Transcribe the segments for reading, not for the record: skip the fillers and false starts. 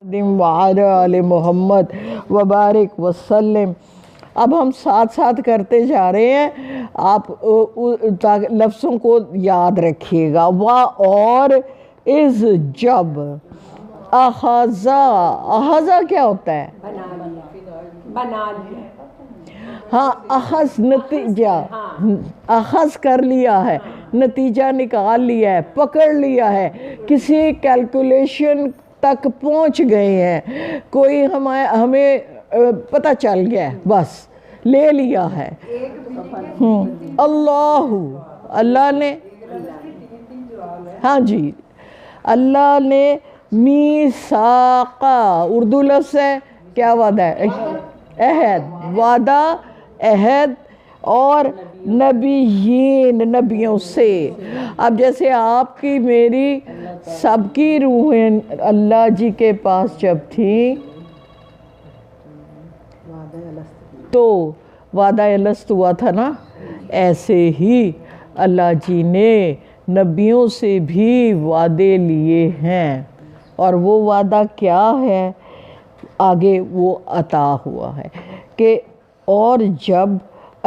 وعلی آل محمد وبارک وسلم۔ اب ہم ساتھ ساتھ کرتے جا رہے ہیں، آپ لفظوں کو یاد رکھیے گا۔ اور از جب، اخذا کیا ہوتا ہے؟ بنا لیا۔ ہاں، اخذ نتیجہ، اخذ کر لیا ہے، نتیجہ نکال لیا ہے، پکڑ لیا ہے، کسی کیلکولیشن تک پہنچ گئے ہیں، کوئی ہمیں پتہ چل گیا ہے، بس لے لیا ہے۔ اللہ نے، ہاں جی، اللہ نے میثاقا، اردو لفظ ہے، کیا وعدہ ہے؟ عہد، وعدہ، عہد، اور نبیین، نبیوں سے۔ اب جیسے آپ کی میری سب کی روحیں اللہ جی کے پاس جب تھیں تو وعدہ الست ہوا تھا نا، ایسے ہی اللہ جی نے نبیوں سے بھی وعدے لیے ہیں، اور وہ وعدہ کیا ہے آگے وہ عطا ہوا ہے کہ اور جب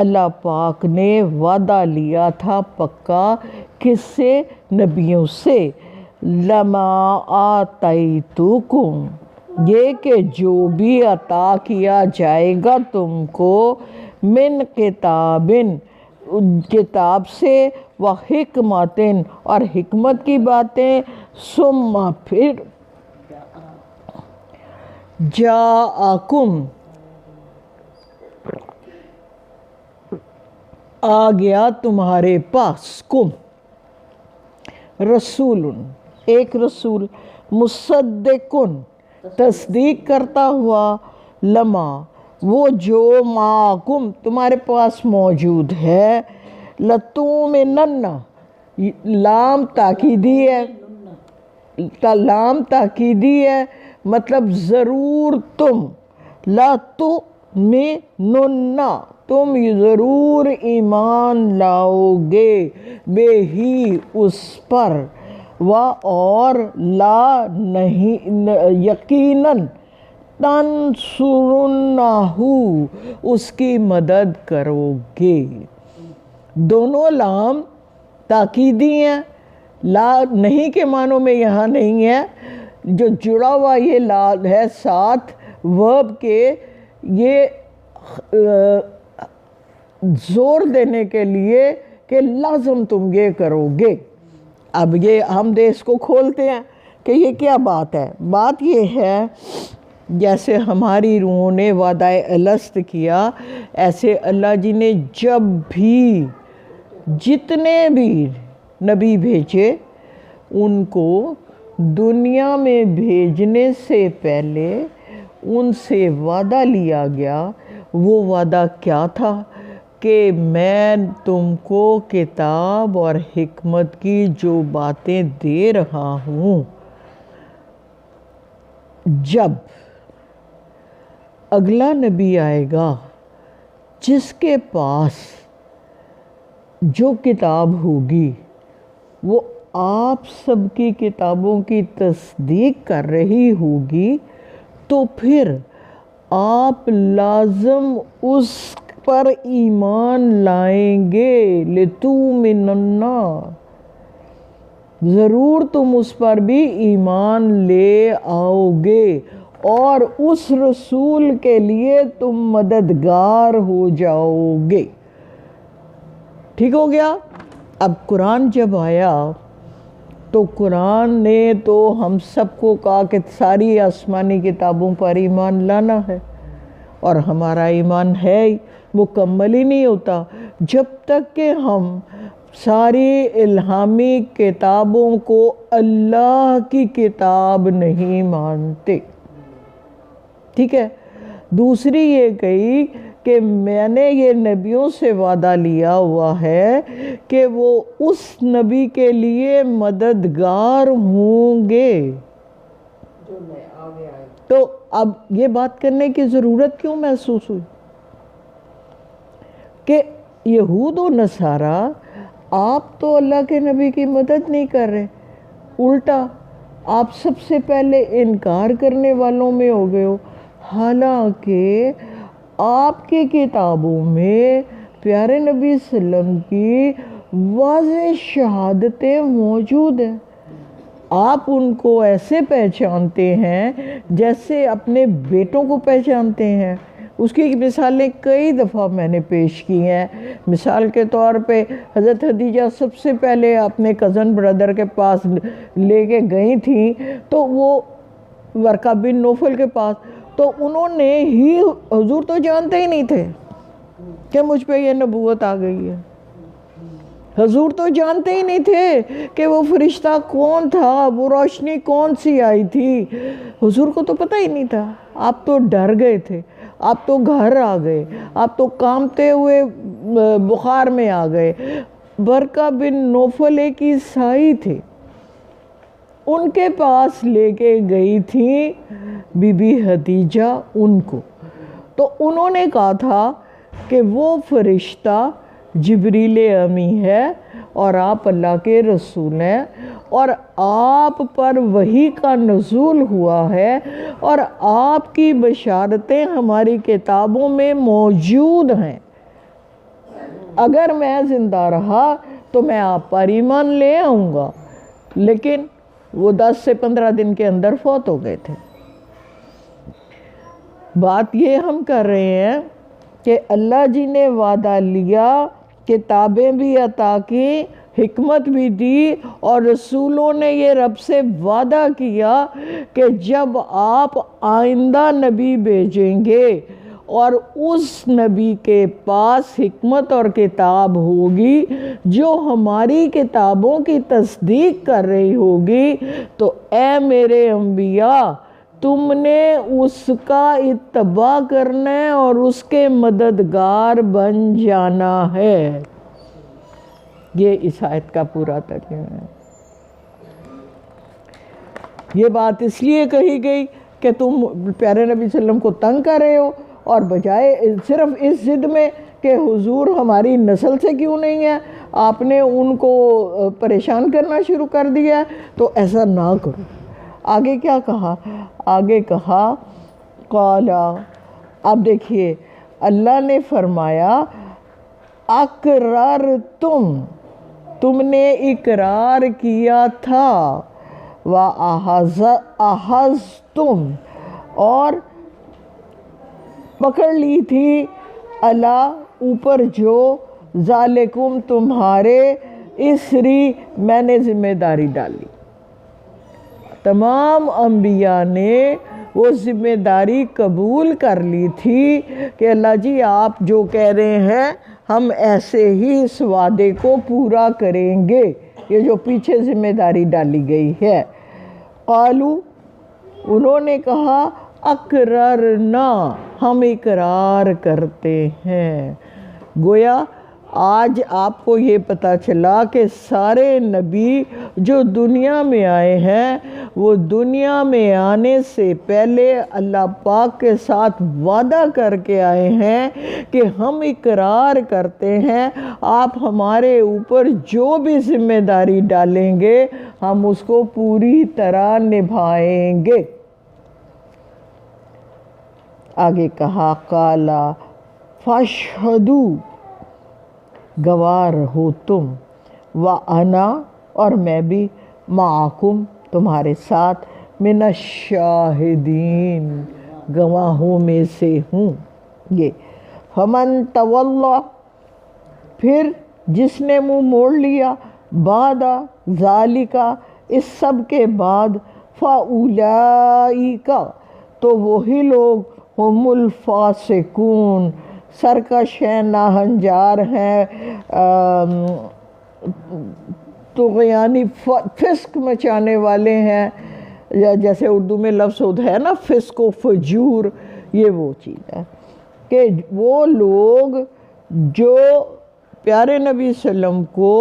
اللہ پاک نے وعدہ لیا تھا پکا کس سے؟ نبیوں سے، لما آتیتکم، یہ کہ جو بھی عطا کیا جائے گا تم کو، من کتابن، کتاب سے، و حکمتن، اور حکمت کی باتیں، ثم پھر جاءکم، آ گیا تمہارے پاس، کم رسول، ایک رسول، مصدقن، تصدیق کرتا ہوا، لما، وہ جو، معکم، تمہارے پاس موجود ہے، لتؤمنن، لام تاکیدی ہے، لام تاکیدی ہے، مطلب ضرور تم، لتؤمنن، تم ضرور ایمان لاؤ گے، بے ہی اس پر، اور لا نہیں، یقیناً، تنصرنہ، اس کی مدد کرو گے۔ دونوں لام تاکیدی ہیں، لا نہیں کے معنوں میں یہاں نہیں ہے، جو جڑا ہوا یہ لا ہے ساتھ ورب کے، یہ زور دینے کے لیے کہ لازم تم یہ کرو گے۔ اب یہ ہم اس کو کھولتے ہیں کہ یہ کیا بات ہے۔ بات یہ ہے جیسے ہماری روحوں نے وعدہ الست کیا، ایسے اللہ جی نے جب بھی جتنے بھی نبی بھیجے ان کو دنیا میں بھیجنے سے پہلے ان سے وعدہ لیا گیا۔ وہ وعدہ کیا تھا؟ کہ میں تم کو کتاب اور حکمت کی جو باتیں دے رہا ہوں، جب اگلا نبی آئے گا جس کے پاس جو کتاب ہوگی وہ آپ سب کی کتابوں کی تصدیق کر رہی ہوگی، تو پھر آپ لازم اس پر ایمان لائیں گے، لتؤمنن، ضرور تم اس پر بھی ایمان لے آؤ گے، اور اس رسول کے لیے تم مددگار ہو جاؤ گے۔ ٹھیک ہو گیا؟ اب قرآن جب آیا تو قرآن نے تو ہم سب کو کہا کہ ساری آسمانی کتابوں پر ایمان لانا ہے، اور ہمارا ایمان ہے مکمل ہی نہیں ہوتا جب تک کہ ہم ساری الہامی کتابوں کو اللہ کی کتاب نہیں مانتے۔ ٹھیک ہے؟ دوسری یہ کہی کہ میں نے یہ نبیوں سے وعدہ لیا ہوا ہے کہ وہ اس نبی کے لیے مددگار ہوں گے۔ تو اب یہ بات کرنے کی ضرورت کیوں محسوس ہوئی کہ یہود و نصارہ آپ تو اللہ کے نبی کی مدد نہیں کر رہے، الٹا آپ سب سے پہلے انکار کرنے والوں میں ہو گئے ہو، حالانکہ آپ کی کتابوں میں پیارے نبی صلی اللہ علیہ وسلم کی واضح شہادتیں موجود ہیں۔ آپ ان کو ایسے پہچانتے ہیں جیسے اپنے بیٹوں کو پہچانتے ہیں۔ اس کی مثالیں کئی دفعہ میں نے پیش کی ہیں۔ مثال کے طور پہ حضرت خدیجہ سب سے پہلے اپنے کزن بردر کے پاس لے کے گئی تھیں، تو وہ ورقہ بن نوفل کے پاس، تو انہوں نے ہی، حضور تو جانتے ہی نہیں تھے کہ مجھ پہ یہ نبوت آ گئی ہے۔ حضور تو جانتے ہی نہیں تھے کہ وہ فرشتہ کون تھا، وہ روشنی کون سی آئی تھی، حضور کو تو پتہ ہی نہیں تھا۔ آپ تو ڈر گئے تھے، آپ تو گھر آ گئے، آپ تو کانپتے ہوئے بخار میں آ گئے۔ ورقہ بن نوفل ایک عیسائی تھے، ان کے پاس لے کے گئی تھی بی بی خدیجہ ان کو، تو انہوں نے کہا تھا کہ وہ فرشتہ جبریل امی ہے اور آپ اللہ کے رسول ہیں، اور آپ پر وحی کا نزول ہوا ہے، اور آپ کی بشارتیں ہماری کتابوں میں موجود ہیں۔ اگر میں زندہ رہا تو میں آپ پر ایمان لے آؤں گا، لیکن وہ 10 سے 15 دن کے اندر فوت ہو گئے تھے۔ بات یہ ہم کر رہے ہیں کہ اللہ جی نے وعدہ لیا، کتابیں بھی عطا کی، حکمت بھی دی، اور رسولوں نے یہ رب سے وعدہ کیا کہ جب آپ آئندہ نبی بھیجیں گے اور اس نبی کے پاس حکمت اور کتاب ہوگی جو ہماری کتابوں کی تصدیق کر رہی ہوگی، تو اے میرے انبیاء، تم نے اس کا اتباع کرنا ہے اور اس کے مددگار بن جانا ہے۔ یہ اس آیت کا پورا ترجمہ ہے۔ یہ بات اس لیے کہی گئی کہ تم پیارے نبی صلی اللہ علیہ وسلم کو تنگ کر رہے ہو، اور بجائے صرف اس ضد میں کہ حضور ہماری نسل سے کیوں نہیں ہے، آپ نے ان کو پریشان کرنا شروع کر دیا ہے، تو ایسا نہ کرو۔ آگے کیا کہا؟ آگے کہا قالا، اب دیکھیے اللہ نے فرمایا اقررتم، تم نے اقرار کیا تھا، وَأَخَذْتُمْ، اور پکڑ لی تھی، اللہ اوپر جو، ذالکم تمہارے، اسری میں نے ذمہ داری ڈالی۔ تمام انبیاء نے وہ ذمہ داری قبول کر لی تھی کہ اللہ جی آپ جو کہہ رہے ہیں ہم ایسے ہی اس وعدے کو پورا کریں گے، یہ جو پیچھے ذمہ داری ڈالی گئی ہے۔ قالو، انہوں نے کہا اقررنا، ہم اقرار کرتے ہیں۔ گویا آج آپ کو یہ پتہ چلا کہ سارے نبی جو دنیا میں آئے ہیں وہ دنیا میں آنے سے پہلے اللہ پاک کے ساتھ وعدہ کر کے آئے ہیں کہ ہم اقرار کرتے ہیں آپ ہمارے اوپر جو بھی ذمہ داری ڈالیں گے ہم اس کو پوری طرح نبھائیں گے۔ آگے کہا قالا فاشہدوا، گواہ رہو تم، وَأَنَا، اور میں بھی، معکم، تمہارے ساتھ، من الشاہدین، گواہوں میں سے ہوں۔ یہ فمن تولی، پھر جس نے منہ موڑ لیا، بعد ذالک، اس سب کے بعد، فَأُولَئِکَ، تو وہی لوگ ہم الفاسقون، سرکش ہیں، ناہنجار ہیں، طغیانی فسق مچانے والے ہیں، جیسے اردو میں لفظ ہوتا ہے نا فسق و فجور، یہ وہ چیز ہے کہ وہ لوگ جو پیارے نبی صلی اللہ علیہ وسلم کو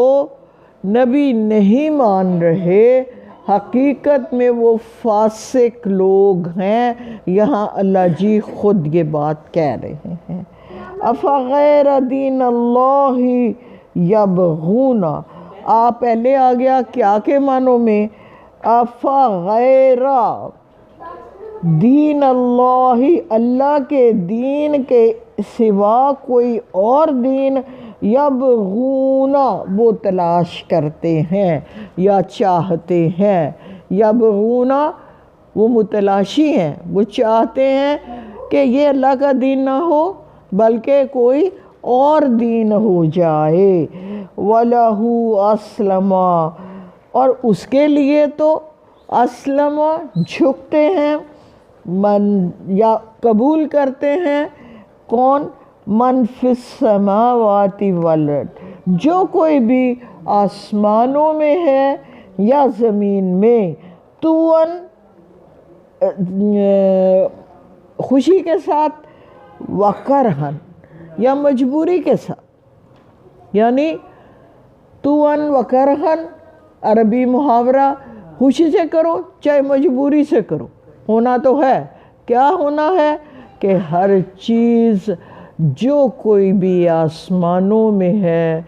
نبی نہیں مان رہے، حقیقت میں وہ فاسق لوگ ہیں۔ یہاں اللہ جی خود یہ بات کہہ رہے ہیں۔ افغیر دین اللہ یبغون، پہلے آ گیا کیا کے معنوں میں؟ افا غیر دین اللہ، اللہ کے دین کے سوا کوئی اور دین یبغون وہ تلاش کرتے ہیں یا چاہتے ہیں، یبغون وہ متلاشی ہیں، وہ چاہتے ہیں کہ یہ اللہ کا دین نہ ہو بلکہ کوئی اور دین ہو جائے۔ وَلَهُ أَسْلَمَ، اور اس کے لیے تو اسلم جھکتے ہیں، من یا قبول کرتے ہیں، کون؟ من فی السماوات والارض، جو کوئی بھی آسمانوں میں ہے یا زمین میں، طوعاً خوشی کے ساتھ، وکرہن یا مجبوری کے ساتھ، یعنی طوعاً وکرہن عربی محاورہ، خوشی سے کرو چاہے مجبوری سے کرو، ہونا تو ہے۔ کیا ہونا ہے؟ کہ ہر چیز جو کوئی بھی آسمانوں میں ہے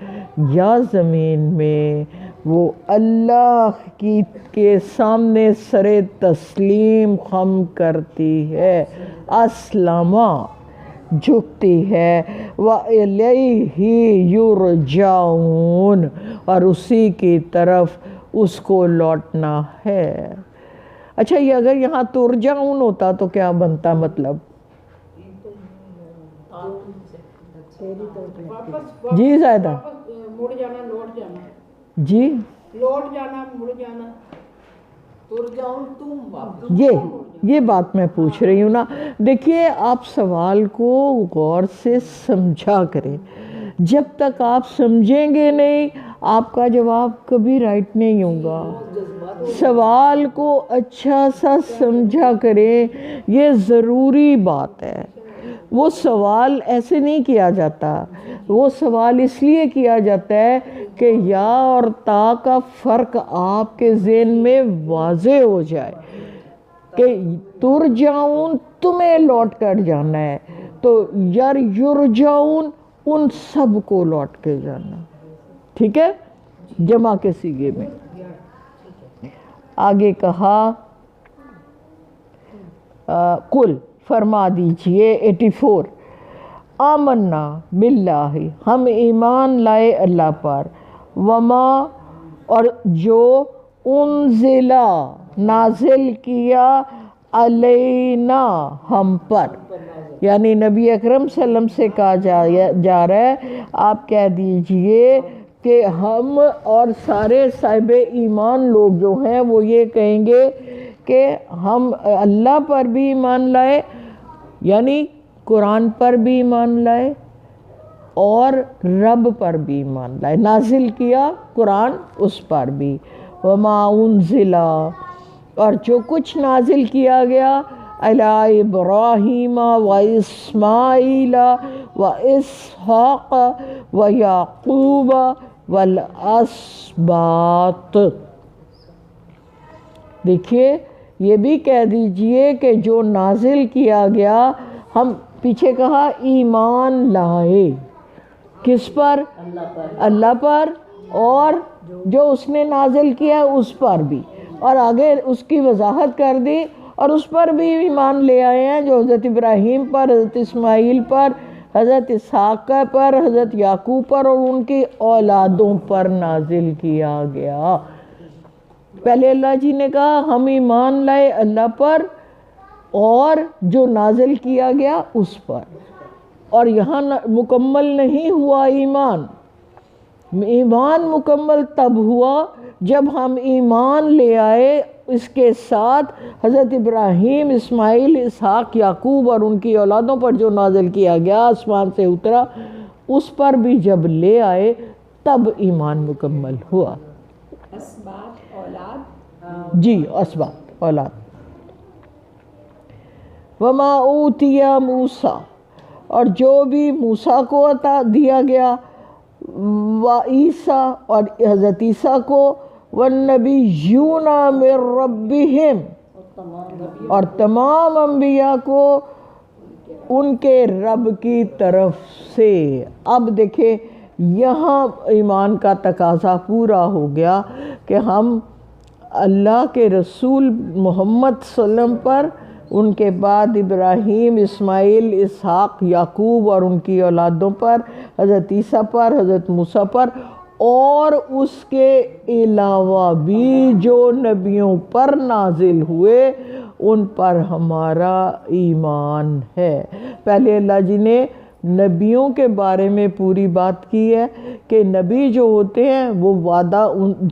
یا زمین میں، وہ اللہ کے سامنے سر تسلیم خم کرتی ہے، اسلمہ جھکتی ہے، وَإِلَيْهِ يُرْجَعُونَ اور اسی کی طرف اس کو لوٹنا ہے۔ اچھا، یہ اگر یہاں ترجعون ہوتا تو کیا بنتا مطلب؟ جی زائدہ، مڑ جانا، لوٹ جانا، جی لوٹ جانا، مڑ جانا، ترجعون تم یہ بات میں پوچھ رہی ہوں نا۔ دیکھیے، آپ سوال کو غور سے سمجھا کریں، جب تک آپ سمجھیں گے نہیں آپ کا جواب کبھی رائٹ نہیں ہوگا۔ سوال کو اچھا سا سمجھا کریں، یہ ضروری بات ہے۔ وہ سوال ایسے نہیں کیا جاتا، وہ سوال اس لیے کیا جاتا ہے کہ یا اور تا کا فرق آپ کے ذہن میں واضح ہو جائے کہ ترجعون تمہیں لوٹ کر جانا ہے، تو یرجعون ان سب کو لوٹ کے جانا، ٹھیک ہے، جمع کے صیغے میں۔ آگے کہا قل فرما دیجئے 84 آمنا باللہ ہم ایمان لائے اللہ پر، وما اور جو انزلا نازل کیا علینا ہم پر، یعنی نبی اکرم صلی اللہ علیہ وسلم سے کہا جا رہا ہے آپ کہہ دیجئے کہ ہم اور سارے صاحب ایمان لوگ جو ہیں وہ یہ کہیں گے کہ ہم اللہ پر بھی ایمان لائے، یعنی قرآن پر بھی ایمان لائے اور رب پر بھی ایمان لائے، نازل کیا قرآن اس پر بھی، وما انزلا اور جو کچھ نازل کیا گیا علی ابراہیم و اسماعیل و اسحاق و یعقوب والاسباط۔ دیکھیے، یہ بھی کہہ دیجئے کہ جو نازل کیا گیا، ہم پیچھے کہا ایمان لائے کس پر؟ اللہ پر، اور جو اس نے نازل کیا اس پر بھی، اور آگے اس کی وضاحت کر دی، اور اس پر بھی ایمان لے آئے ہیں جو حضرت ابراہیم پر، حضرت اسماعیل پر، حضرت اسحاق پر، حضرت یعقوب پر اور ان کی اولادوں پر نازل کیا گیا۔ پہلے اللہ جی نے کہا ہم ایمان لائے اللہ پر اور جو نازل کیا گیا اس پر، اور یہاں مکمل نہیں ہوا ایمان۔ ایمان مکمل تب ہوا جب ہم ایمان لے آئے اس کے ساتھ حضرت ابراہیم، اسماعیل، اسحاق، یعقوب اور ان کی اولادوں پر جو نازل کیا گیا آسمان سے اترا، اس پر بھی جب لے آئے تب ایمان مکمل ہوا۔ اسباط اولاد، جی اسباط اولاد۔ وما اوتی موسیٰ اور جو بھی موسیٰ کو عطا دیا گیا، و عیسیٰ اور حضرت عیسیٰ کو، والنبیون من ربہم اور تمام انبیاء کو ان کے رب کی طرف سے۔ اب دیکھیں یہاں ایمان کا تقاضا پورا ہو گیا کہ ہم اللہ کے رسول محمد صلی اللہ علیہ وسلم پر، ان کے بعد ابراہیم، اسماعیل، اسحاق، یعقوب اور ان کی اولادوں پر، حضرت عیسیٰ پر، حضرت موسیٰ پر، اور اس کے علاوہ بھی جو نبیوں پر نازل ہوئے ان پر ہمارا ایمان ہے۔ پہلے اللہ جی نے نبیوں کے بارے میں پوری بات کی ہے کہ نبی جو ہوتے ہیں وہ وعدہ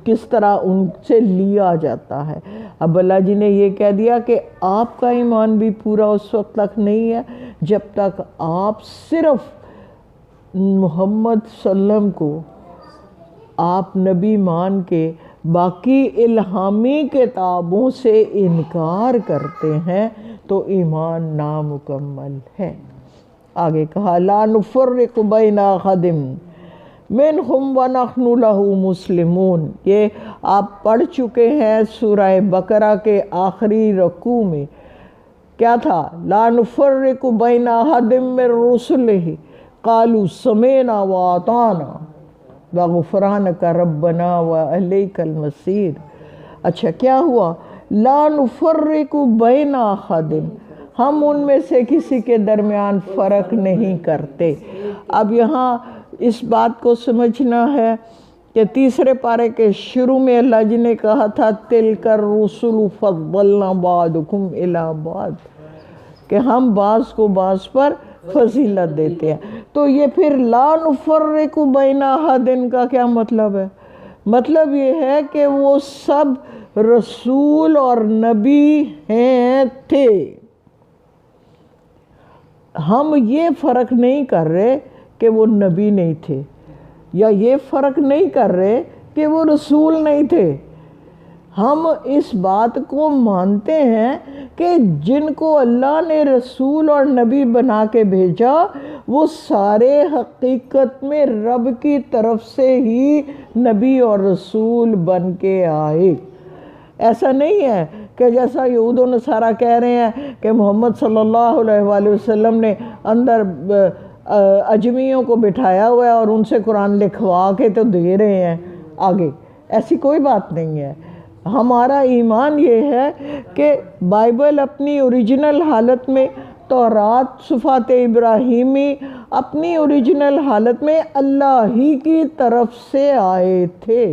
کس طرح ان سے لیا جاتا ہے۔ اب اللہ جی نے یہ کہہ دیا کہ آپ کا ایمان بھی پورا اس وقت تک نہیں ہے جب تک آپ صرف محمد صلی اللہ علیہ وسلم کو آپ نبی مان کے باقی الہامی کتابوں سے انکار کرتے ہیں تو ایمان نامکمل ہے۔ آگے کہا لا نفرق بین احد منہم ونحن لہ مسلمون، یہ آپ پڑھ چکے ہیں سورہ بقرہ کے آخری رکوع میں۔ کیا تھا؟ لا نفرق بین احد من رسلہ قالوا سمعنا واطعنا وغفرانک ربنا والیک المصیر۔ اچھا کیا ہوا؟ لا نفرق بین احد، ہم ان میں سے کسی کے درمیان فرق نہیں کرتے۔ اب یہاں اس بات کو سمجھنا ہے کہ تیسرے پارے کے شروع میں اللہ جی نے کہا تھا تلک الرسل فضلنا بعضکم الی بعض، کہ ہم بعض کو بعض پر فضیلت دیتے ہیں۔ تو یہ پھر لا نفرق بین احد کا کیا مطلب ہے؟ مطلب یہ ہے کہ وہ سب رسول اور نبی ہیں تھے، ہم یہ فرق نہیں کر رہے کہ وہ نبی نہیں تھے، یا یہ فرق نہیں کر رہے کہ وہ رسول نہیں تھے۔ ہم اس بات کو مانتے ہیں کہ جن کو اللہ نے رسول اور نبی بنا کے بھیجا وہ سارے حقیقت میں رب کی طرف سے ہی نبی اور رسول بن کے آئے۔ ایسا نہیں ہے کہ جیسا یہود و نصارہ کہہ رہے ہیں کہ محمد صلی اللہ علیہ وآلہ وسلم نے اندر اجمیوں کو بٹھایا ہوا ہے اور ان سے قرآن لکھوا کے تو دے رہے ہیں آگے۔ ایسی کوئی بات نہیں ہے۔ ہمارا ایمان یہ ہے کہ بائبل اپنی اوریجنل حالت میں، تورات صفات ابراہیمی اپنی اوریجنل حالت میں اللہ ہی کی طرف سے آئے تھے،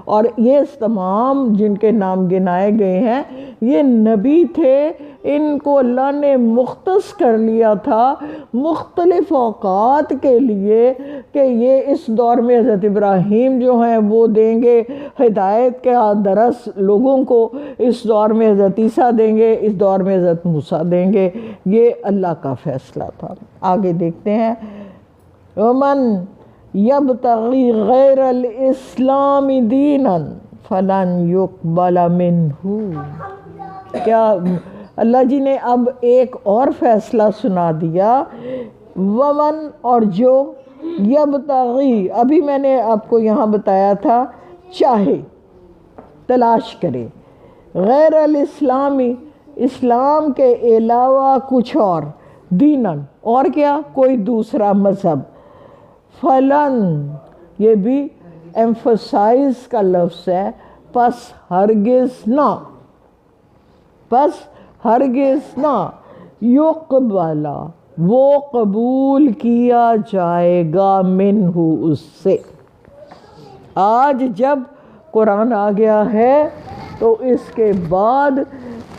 اور یہ تمام جن کے نام گنائے گئے ہیں یہ نبی تھے، ان کو اللہ نے مختص کر لیا تھا مختلف اوقات کے لیے کہ یہ اس دور میں حضرت ابراہیم جو ہیں وہ دیں گے ہدایت کے درس لوگوں کو، اس دور میں حضرت عیسیٰ دیں گے، اس دور میں حضرت موسیٰ دیں گے۔ یہ اللہ کا فیصلہ تھا۔ آگے دیکھتے ہیں ومن یبتغی غیر الاسلام دینا فلن یقبل منہ۔ کیا اللہ جی نے اب ایک اور فیصلہ سنا دیا، ومن اور جو، یبتغی ابھی میں نے آپ کو یہاں بتایا تھا چاہے، تلاش کرے، غیر الاسلامی اسلام کے علاوہ کچھ اور، دینن اور کیا، کوئی دوسرا مذہب، فلن یہ بھی ایمفسائز کا لفظ ہے، پس ہرگز نہ، پس ہرگز نہ، یقبل وہ قبول کیا جائے گا منہ اس سے۔ آج جب قرآن آ گیا ہے تو اس کے بعد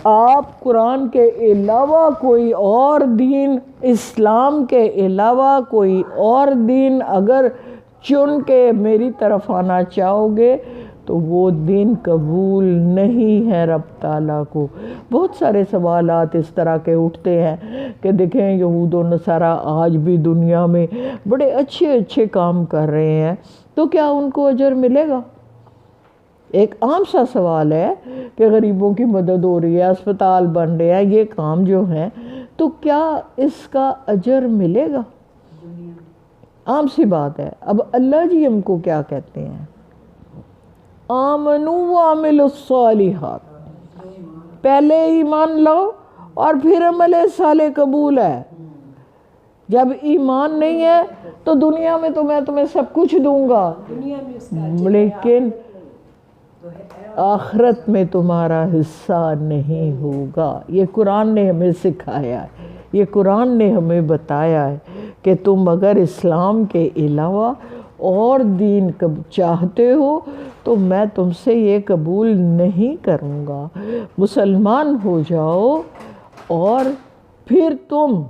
آپ قرآن کے علاوہ کوئی اور دین، اسلام کے علاوہ کوئی اور دین اگر چن کے میری طرف آنا چاہو گے تو وہ دین قبول نہیں ہے رب تعالیٰ کو۔ بہت سارے سوالات اس طرح کے اٹھتے ہیں کہ دیکھیں یہود و نصارہ آج بھی دنیا میں بڑے اچھے اچھے کام کر رہے ہیں، تو کیا ان کو اجر ملے گا؟ ایک عام سا سوال ہے کہ غریبوں کی مدد ہو رہی ہے، اسپتال بن رہے ہیں، یہ کام جو ہیں، تو کیا اس کا اجر ملے گا؟ عام سی بات ہے۔ اب اللہ جی ہم کو کیا کہتے ہیں؟ آمنوا وعملوا الصالحات، پہلے ایمان لاؤ اور پھر عمل صالح قبول ہے۔ جب ایمان نہیں ہے تو دنیا میں تو میں تمہیں سب کچھ دوں گا، لیکن آخرت میں تمہارا حصہ نہیں ہوگا. یہ قرآن نے ہمیں سکھایا ہے، یہ قرآن نے ہمیں بتایا ہے کہ تم اگر اسلام کے علاوہ اور دین چاہتے ہو تو میں تم سے یہ قبول نہیں کروں گا. مسلمان ہو جاؤ اور پھر تم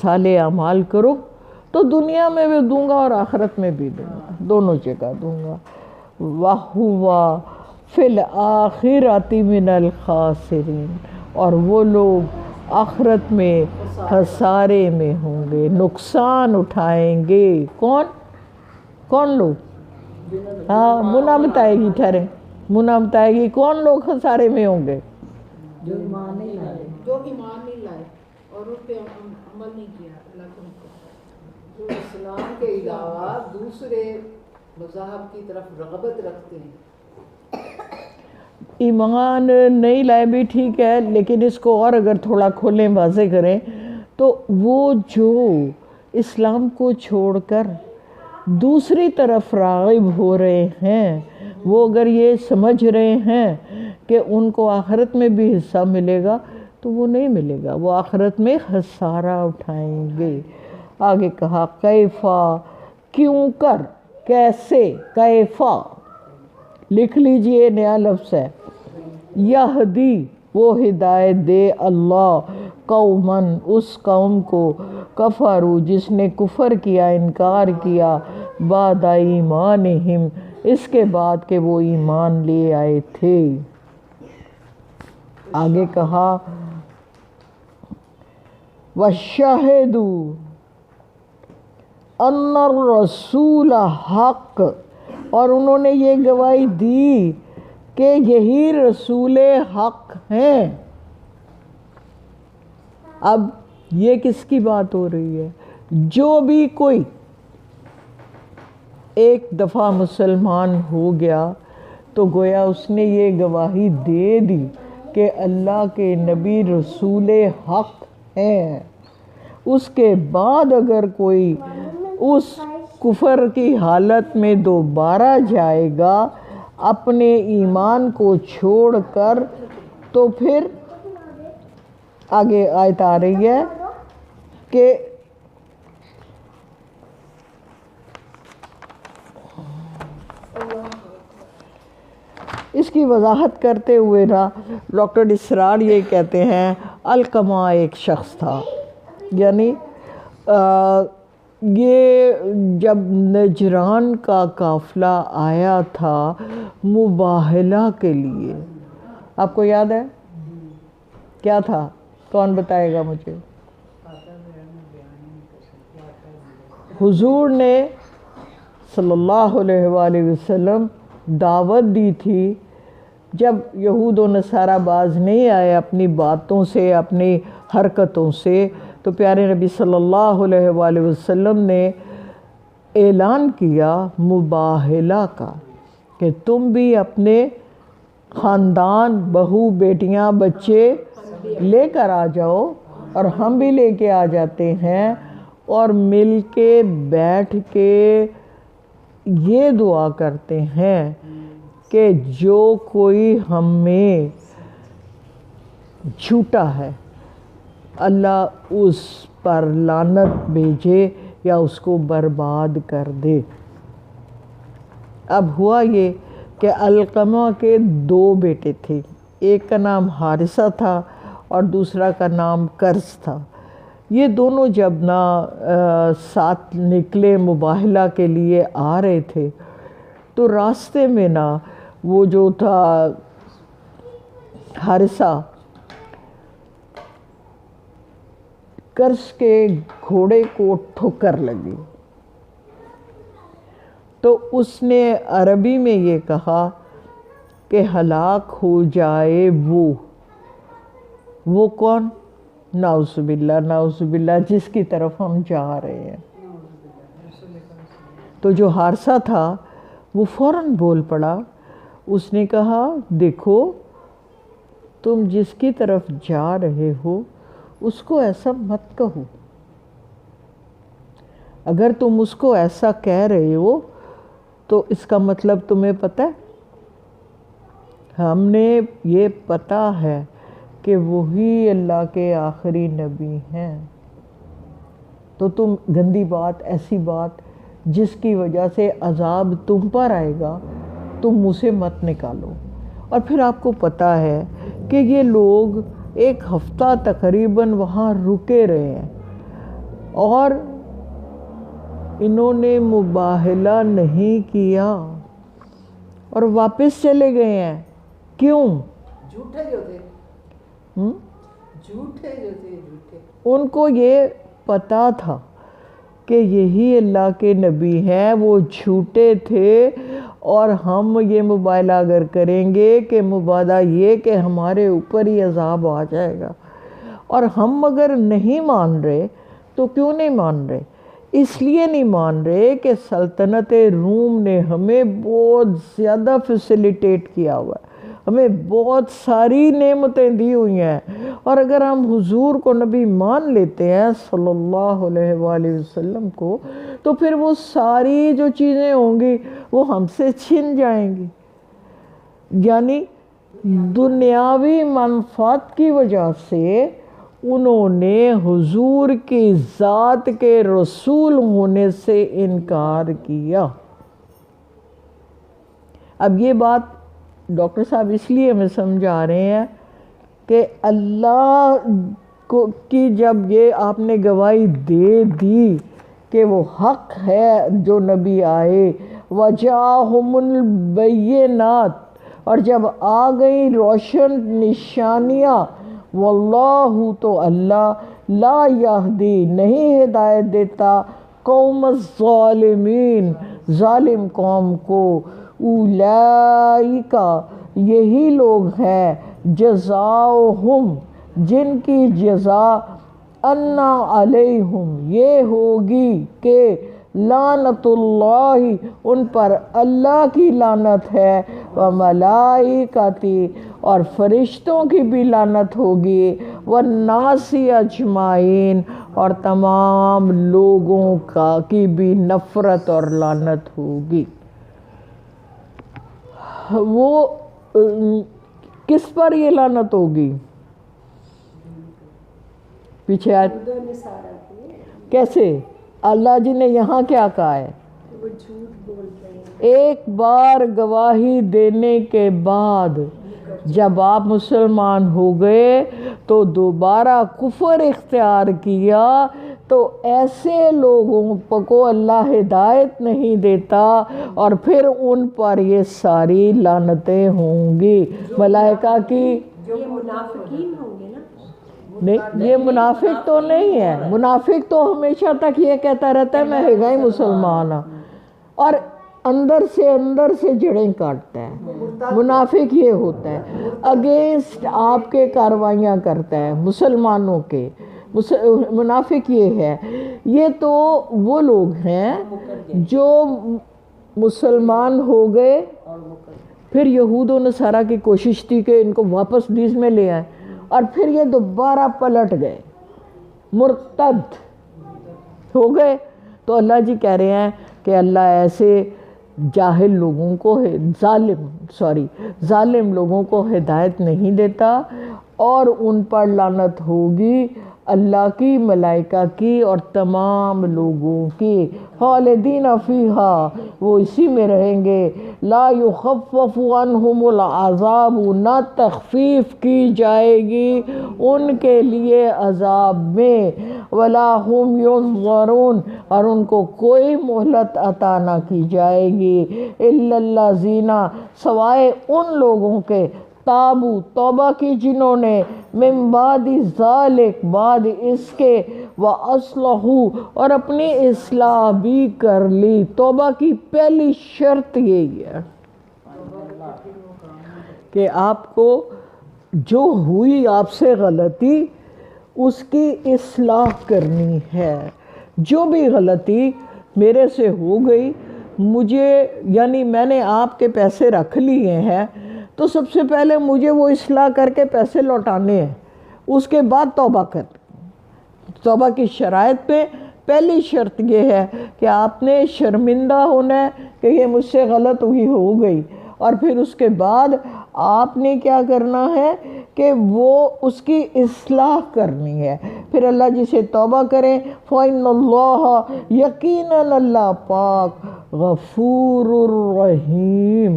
صالح اعمال کرو تو دنیا میں بھی دوں گا اور آخرت میں بھی دوں گا، دونوں جگہ دوں گا. وَهُوَ فِي الْآخِرَةِ مِنَ الْخَاسِرِينَ، اور وہ لوگ آخرت میں خسارے میں ہوں گے، نقصان اٹھائیں گے. کون لوگ؟ ہاں منا بتائے گی، ٹھہریں، منا بتائے گی کون لوگ خسارے میں ہوں گے. جو ایمان نہیں لائے اور اس پہ عمل نہیں کیا اللہ کے حکم، جو اسلام کے علاوہ دوسرے مذاہب کی طرف رغبت رکھتے ہیں. ایمان نہیں لائے بھی ٹھیک ہے، لیکن اس کو اور اگر تھوڑا کھولیں واضح کریں تو وہ جو اسلام کو چھوڑ کر دوسری طرف راغب ہو رہے ہیں، وہ اگر یہ سمجھ رہے ہیں کہ ان کو آخرت میں بھی حصہ ملے گا تو وہ نہیں ملے گا، وہ آخرت میں خسارہ اٹھائیں گے. آگے کہا کیفا، کیوں کر، کیسے، کیفا لکھ لیجئے، نیا لفظ ہے. یہدی، وہ ہدایت دے اللہ، قومن، اس قوم کو، کفروا، جس نے کفر کیا، انکار کیا، بعد ایمانہم، اس کے بعد کہ وہ ایمان لے آئے تھے. آگے کہا وَشَهِدُوا أَنَّ الرَّسُولَ حق، اور انہوں نے یہ گواہی دی کہ یہی رسول حق ہیں. اب یہ کس کی بات ہو رہی ہے؟ جو بھی کوئی ایک دفعہ مسلمان ہو گیا تو گویا اس نے یہ گواہی دے دی کہ اللہ کے نبی رسول حق ہیں. اس کے بعد اگر کوئی اس کفر کی حالت میں دوبارہ جائے گا اپنے ایمان کو چھوڑ کر، تو پھر آگے آیت آ رہی ہے کہ اس کی وضاحت کرتے ہوئے نا ڈاکٹر اسرار یہ کہتے ہیں علقمہ ایک شخص تھا، یعنی یہ جب نجران کا قافلہ آیا تھا مباہلہ کے لیے، آپ کو یاد ہے کیا تھا؟ کون بتائے گا مجھے؟ حضور نے صلی اللہ علیہ وآلہ وسلم دعوت دی تھی، جب یہود و نصارہ باز نہیں آئے اپنی باتوں سے، اپنی حرکتوں سے، تو پیارے نبی صلی اللہ علیہ وآلہ وسلم نے اعلان کیا مباہلہ کا کہ تم بھی اپنے خاندان، بہو، بیٹیاں، بچے لے کر آ جاؤ اور ہم بھی لے کے آ جاتے ہیں، اور مل کے بیٹھ کے یہ دعا کرتے ہیں کہ جو کوئی ہم میں جھوٹا ہے اللہ اس پر لعنت بھیجے یا اس کو برباد کر دے. اب ہوا یہ کہ علقمہ کے 2 بیٹے تھے، ایک کا نام حارثہ تھا اور دوسرا کا نام کرز تھا. یہ دونوں جب ساتھ نکلے مباہلہ کے لیے آ رہے تھے تو راستے میں وہ جو تھا حارثہ، کرز کے گھوڑے کو ٹھوکر لگی تو اس نے عربی میں یہ کہا کہ ہلاک ہو جائے وہ کون؟ نعوذ باللہ، نعوذ باللہ، جس کی طرف ہم جا رہے ہیں. تو جو حارثہ تھا وہ فوراً بول پڑا، اس نے کہا دیکھو تم جس کی طرف جا رہے ہو اس کو ایسا مت کہو، اگر تم اس کو ایسا کہہ رہے ہو تو اس کا مطلب تمہیں پتہ ہے ہم نے یہ پتہ ہے کہ وہی اللہ کے آخری نبی ہیں، تو تم گندی بات، ایسی بات جس کی وجہ سے عذاب تم پر آئے گا، تم منہ سے مت نکالو۔ اور پھر آپ کو پتہ ہے کہ یہ لوگ ایک ہفتہ تقریباً وہاں رکے رہے ہیں اور انہوں نے مباہلہ نہیں کیا اور واپس چلے گئے ہیں۔ کیوں؟ جھوٹے جو تھے، جھوٹے جو تھے، جھوٹے۔ ان کو یہ پتہ تھا کہ یہی اللہ کے نبی ہیں، وہ جھوٹے تھے، اور ہم یہ مباہلہ اگر کریں گے کہ مبادہ یہ کہ ہمارے اوپر ہی عذاب آ جائے گا۔ اور ہم اگر نہیں مان رہے تو کیوں نہیں مان رہے؟ اس لیے نہیں مان رہے کہ سلطنت روم نے ہمیں بہت زیادہ فیسیلیٹیٹ کیا ہوا ہے، ہمیں بہت ساری نعمتیں دی ہوئی ہیں، اور اگر ہم حضور کو نبی مان لیتے ہیں صلی اللہ علیہ وآلہ وسلم کو، تو پھر وہ ساری جو چیزیں ہوں گی وہ ہم سے چھن جائیں گی۔ یعنی دنیاوی منفعت کی وجہ سے انہوں نے حضور کی ذات کے رسول ہونے سے انکار کیا۔ اب یہ بات ڈاکٹر صاحب اس لیے ہمیں سمجھا رہے ہیں کہ اللہ کی جب یہ آپ نے گواہی دے دی کہ وہ حق ہے جو نبی آئے، وجاءہم البینات، اور جب آ گئی روشن نشانیاں، واللہ تو اللہ لا یہدی نہیں ہدایت دیتا قوم الظالمین ظالم قوم کو، اولئک یہی لوگ ہیں جزاؤہم جن کی جزا انا علیہم یہ ہوگی کہ لعنت اللہ ان پر اللہ کی لعنت ہے، وملائکتی اور فرشتوں کی بھی لعنت ہوگی، والناس اجمعین اور تمام لوگوں کی بھی نفرت اور لعنت ہوگی۔ وہ کس پر یہ لعنت ہوگی؟ پیچھے آیت کیسے؟ اللہ جی نے یہاں کیا کہا ہے؟ وہ جھوٹ بولتے ہیں۔ ایک بار گواہی دینے کے بعد جب آپ مسلمان ہو گئے تو دوبارہ کفر اختیار کیا، تو ایسے لوگوں کو اللہ ہدایت نہیں دیتا، اور پھر ان پر یہ ساری لعنتیں ہوں گی ملائکہ کی۔ یہ منافقین ہوں گے نا؟ نہیں، یہ منافق تو نہیں ہے۔ منافق تو ہمیشہ تک یہ کہتا رہتا ہے میں ہی مسلمان ہوں، اور اندر سے جڑیں کاٹتا ہے۔ منافق یہ ہوتا ہے اگینسٹ آپ کے کاروائیاں کرتا ہے مسلمانوں کے۔ منافق یہ ہے، یہ تو وہ لوگ ہیں جو مسلمان ہو گئے، پھر یہود و نصارہ کی کوشش تھی کہ ان کو واپس دین میں لے آئیں، اور پھر یہ دوبارہ پلٹ گئے، مرتد ہو گئے۔ تو اللہ جی کہہ رہے ہیں کہ اللہ ایسے جاہل لوگوں کو ظالم لوگوں کو ہدایت نہیں دیتا، اور ان پر لعنت ہوگی اللہ کی، ملائکہ کی اور تمام لوگوں کی، خالدین فیہا وہ اسی میں رہیں گے، لا یخفف عنہم العذاب نہ تخفیف کی جائے گی ان کے لیے عذاب میں، ولا ہم ینظرون اور ان کو کوئی مہلت عطا نہ کی جائے گی، الا الذین سوائے ان لوگوں کے تابو توبہ کی جنہوں نے، من بعد ذالک بعد اس کے، وَأَصْلَحُوا اور اپنی اصلاح بھی کر لی۔ توبہ کی پہلی شرط یہی ہے کہ آپ کو جو ہوئی آپ سے غلطی اس کی اصلاح کرنی ہے۔ جو بھی غلطی میرے سے ہو گئی، مجھے یعنی میں نے آپ کے پیسے رکھ لیے ہیں، تو سب سے پہلے مجھے وہ اصلاح کر کے پیسے لوٹانے ہیں، اس کے بعد توبہ کر۔ توبہ کی شرائط پہ پہلی شرط یہ ہے کہ آپ نے شرمندہ ہونا ہے کہ یہ مجھ سے غلط ہوئی ہو گئی، اور پھر اس کے بعد آپ نے کیا کرنا ہے کہ وہ اس کی اصلاح کرنی ہے. پھر اللہ جسے توبہ کریں فَإِنَّ اللَّهَ یقیناً اللہ پاک غفور الرحیم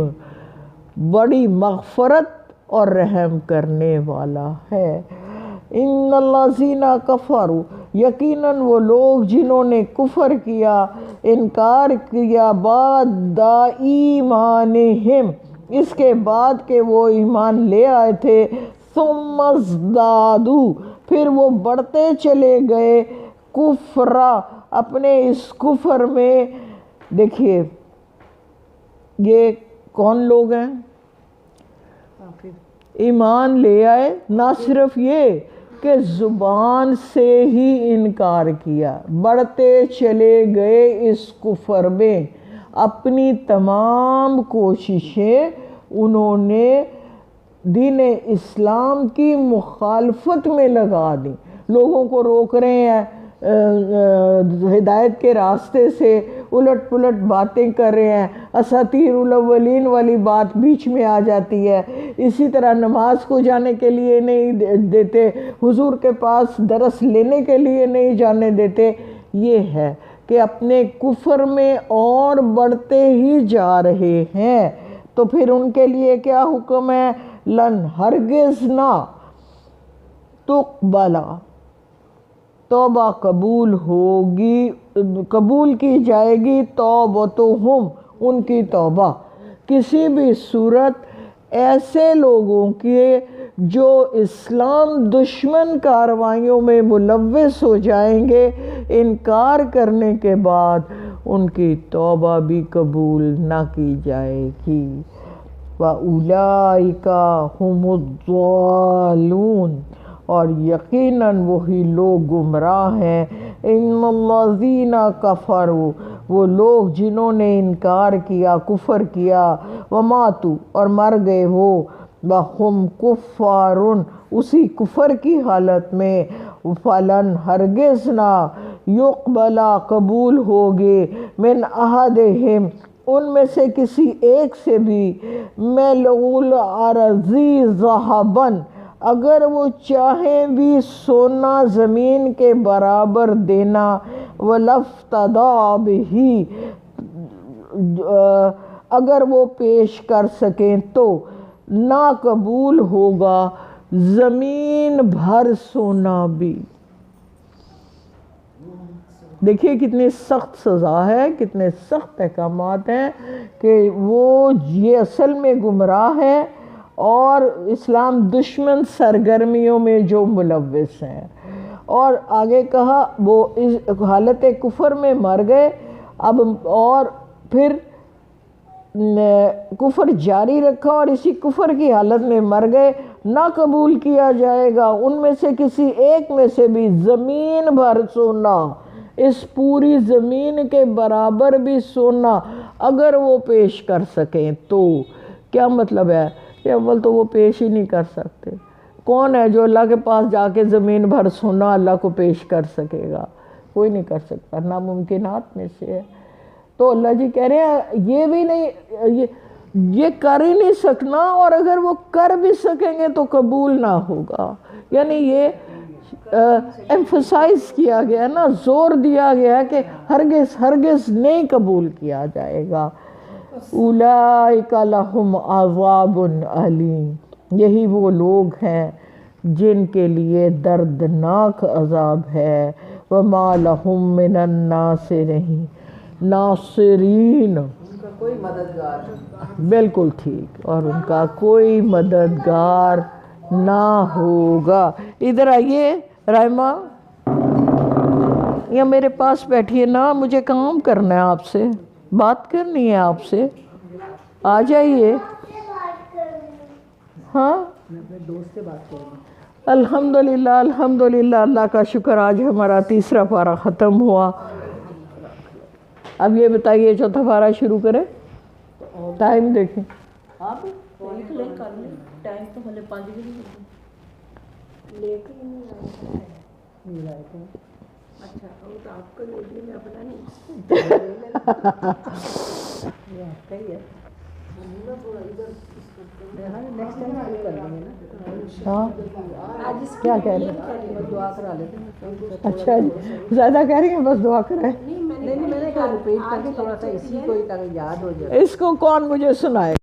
بڑی مغفرت اور رحم کرنے والا ہے. ان الذین کفروا یقیناً وہ لوگ جنہوں نے کفر کیا انکار کیا بعد ایمانہم اس کے بعد کہ وہ ایمان لے آئے تھے ثم ازدادوا پھر وہ بڑھتے چلے گئے کفرا اپنے اس کفر میں. دیکھیے یہ کون لوگ ہیں؟ ایمان لے آئے نہ صرف یہ کہ زبان سے ہی انکار کیا بڑھتے چلے گئے اس کفر میں اپنی تمام کوششیں انہوں نے دین اسلام کی مخالفت میں لگا دی. لوگوں کو روک رہے ہیں ہدایت کے راستے سے الٹ پلٹ باتیں کر رہے ہیں. اساطیر الاولین والی بات بیچ میں آ جاتی ہے. اسی طرح نماز کو جانے کے لیے نہیں دیتے حضور کے پاس درس لینے کے لیے نہیں جانے دیتے. یہ ہے کہ اپنے کفر میں اور بڑھتے ہی جا رہے ہیں. تو پھر ان کے لیے کیا حکم ہے؟ لن ہرگز نہ تقبلا توبہ قبول ہوگی قبول کی جائے گی توبتہم ان کی توبہ کسی بھی صورت ایسے لوگوں کے جو اسلام دشمن کارروائیوں میں ملوث ہو جائیں گے انکار کرنے کے بعد ان کی توبہ بھی قبول نہ کی جائے گی. وَأُولَئِكَ هُمُ الضَّالُونَ اور یقیناً وہی لوگ گمراہ ہیں. ان الذین کفروا وہ لوگ جنہوں نے انکار کیا کفر کیا وماتوا اور مر گئے وہ وہم کفار اسی کفر کی حالت میں فلن ہرگز نہ یقبلا قبول ہوگے من احدہم ان میں سے کسی ایک سے بھی ملء الارض ذہبا اگر وہ چاہیں بھی سونا زمین کے برابر دینا وَلَفْتَدَى بِهِ اگر وہ پیش کر سکیں تو نہ قبول ہوگا زمین بھر سونا بھی. دیکھیے کتنی سخت سزا ہے کتنے سخت احکامات ہیں کہ وہ یہ اصل میں گمراہ ہے اور اسلام دشمن سرگرمیوں میں جو ملوث ہیں. اور آگے کہا وہ اس حالت کفر میں مر گئے اب اور پھر کفر جاری رکھا اور اسی کفر کی حالت میں مر گئے نہ قبول کیا جائے گا ان میں سے کسی ایک میں سے بھی زمین بھر سونا اس پوری زمین کے برابر بھی سونا اگر وہ پیش کر سکیں تو. کیا مطلب ہے کہ اول تو وہ پیش ہی نہیں کر سکتے. کون ہے جو اللہ کے پاس جا کے زمین بھر سونا اللہ کو پیش کر سکے گا؟ کوئی نہیں کر سکتا ناممکنات میں سے ہے. تو اللہ جی کہہ رہے ہیں یہ بھی نہیں یہ کر ہی نہیں سکنا اور اگر وہ کر بھی سکیں گے تو قبول نہ ہوگا. یعنی یہ ایمفسائز کیا گیا نا زور دیا گیا کہ ہرگز ہرگز نہیں قبول کیا جائے گا. اولئک لہم عذاب علیم یہی وہ لوگ ہیں جن کے لیے دردناک عذاب ہے. وما لہم من الناصرین ناصرین ان کا کوئی مددگار بالکل ٹھیک اور ان کا کوئی مددگار نہ ہوگا. ادھر آئیے رائمہ یا میرے پاس بیٹھیے نا مجھے کام کرنا ہے آپ سے بات کرنی ہے آپ سے آ جائیے. ہاں الحمدللہ الحمدللہ اللہ کا شکر آج ہمارا تیسرا پارہ ختم ہوا. اب یہ بتائیے چوتھا پارہ شروع کریں. ٹائم دیکھیں آپ ٹائم تو ہمیں 5 بجے لے کے ہی نہیں آئے. اچھا وہ تو آپ کو لے دیا میں اپنا نہیں. نیکسٹ ٹائم شروع کر دیں گے نا. ہاں آج اس کیا کہہ رہے ہیں؟ بس دعا کرا لیتے ہیں. اچھا جی زیادہ کہہ رہی ہیں بس دعا کریں. نہیں میں نے کہا ریپیٹ کر کے تھوڑا سا اسی کو ہی تاکہ یاد ہو جائے. اس کو کون مجھے سنائے؟